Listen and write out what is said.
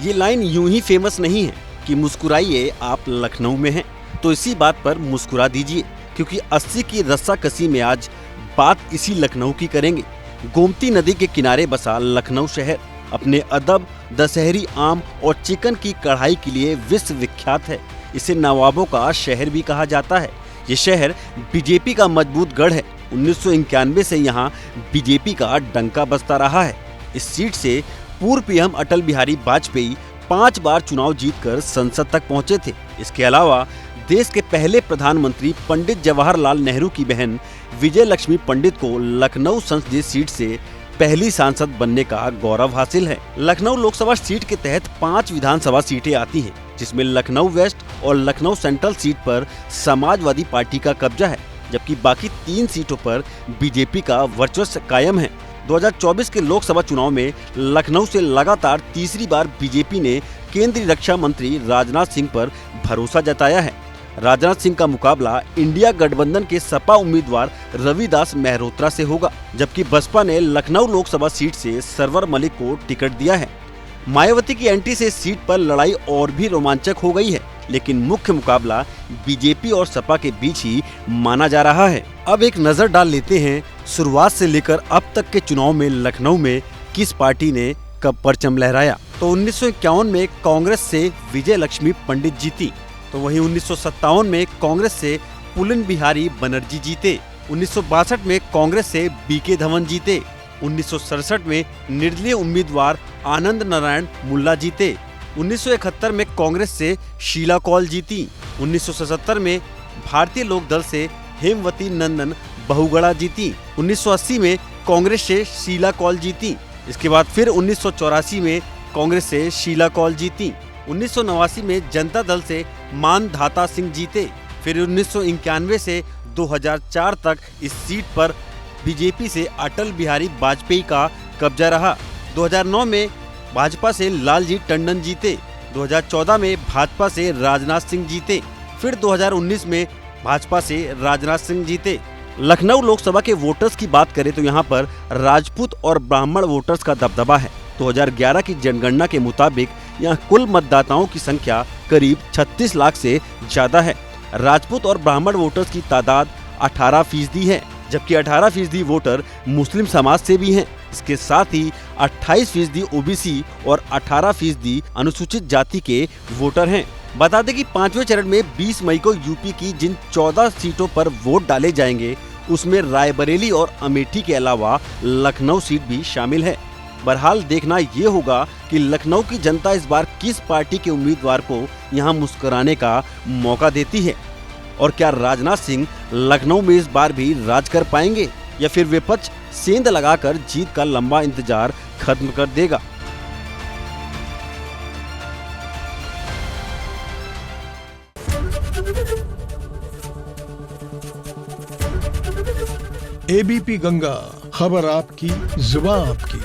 ये लाइन यूं ही फेमस नहीं है कि मुस्कुराइए आप लखनऊ में हैं, तो इसी बात पर मुस्कुरा दीजिए, क्योंकि 80 की रस्साकसी में आज बात इसी लखनऊ की करेंगे। गोमती नदी के किनारे बसा लखनऊ शहर अपने अदब, दशहरी आम और चिकन की कढ़ाई के लिए विश्व विख्यात है। इसे नवाबों का शहर भी कहा जाता है। ये शहर बीजेपी का मजबूत गढ़ है। 1991 से यहाँ बीजेपी का डंका बजता रहा है। इस सीट से पूर्व पीएम अटल बिहारी वाजपेयी 5 बार चुनाव जीतकर संसद तक पहुंचे थे। इसके अलावा देश के पहले प्रधानमंत्री पंडित जवाहरलाल नेहरू की बहन विजय लक्ष्मी पंडित को लखनऊ संसदीय सीट से पहली सांसद बनने का गौरव हासिल है। लखनऊ लोकसभा सीट के तहत 5 विधानसभा सीटें आती हैं, जिसमें लखनऊ वेस्ट और लखनऊ सेंट्रल सीट पर समाजवादी पार्टी का कब्जा है, जबकि बाकी 3 सीटों पर बीजेपी का वर्चस्व कायम है। 2024 के लोकसभा चुनाव में लखनऊ से लगातार तीसरी बार बीजेपी ने केंद्रीय रक्षा मंत्री राजनाथ सिंह पर भरोसा जताया है। राजनाथ सिंह का मुकाबला इंडिया गठबंधन के सपा उम्मीदवार रविदास मेहरोत्रा से होगा, जबकि बसपा ने लखनऊ लोकसभा सीट से सरवर मलिक को टिकट दिया है। मायावती की एंट्री से सीट पर लड़ाई और भी रोमांचक हो गई है, लेकिन मुख्य मुकाबला बीजेपी और सपा के बीच ही माना जा रहा है। अब एक नजर डाल लेते हैं शुरुआत से लेकर अब तक के चुनाव में लखनऊ में किस पार्टी ने कब परचम लहराया। तो 1951 में कांग्रेस से विजय लक्ष्मी पंडित जीती, तो वहीं 1957 में कांग्रेस से पुलिन बिहारी बनर्जी जीते। 1962 में कांग्रेस से बीके धवन जीते। 1967 में निर्दलीय उम्मीदवार आनंद नारायण मुल्ला जीते। 1971 में कांग्रेस से शीला कौल जीती। 1977 में भारतीय लोक दल से हेमवती नंदन बहुगुणा जीती। 1980 में कांग्रेस से शीला कौल जीती। इसके बाद फिर 1984 में कांग्रेस से शीला कौल जीती। 1989 में जनता दल से मानधाता सिंह जीते। फिर 1991 से 2004 तक इस सीट पर बीजेपी से अटल बिहारी वाजपेयी का कब्जा रहा। 2009 में भाजपा से लालजी टंडन जीते। 2014 में भाजपा से राजनाथ सिंह जीते। फिर 2019 में भाजपा से राजनाथ सिंह जीते। लखनऊ लोकसभा के वोटर्स की बात करें तो यहाँ पर राजपूत और ब्राह्मण वोटर्स का दबदबा है। 2011 की जनगणना के मुताबिक यहाँ कुल मतदाताओं की संख्या करीब 36 लाख से ज्यादा है। राजपूत और ब्राह्मण वोटर्स की तादाद 18% है, जबकि 18% वोटर मुस्लिम समाज से भी हैं। इसके साथ ही 28% ओबीसी और 18% अनुसूचित जाति के वोटर हैं। बता दें कि 5वें चरण में 20 मई को यूपी की जिन 14 सीटों पर वोट डाले जाएंगे, उसमें रायबरेली और अमेठी के अलावा लखनऊ सीट भी शामिल है। बहरहाल देखना ये होगा कि लखनऊ की जनता इस बार किस पार्टी के उम्मीदवार को यहाँ मुस्कुराने का मौका देती है, और क्या राजनाथ सिंह लखनऊ में इस बार भी राज कर पाएंगे या फिर विपक्ष सेंध लगाकर जीत का लंबा इंतजार खत्म कर देगा। एबीपी गंगा, खबर आपकी, जुबान आपकी।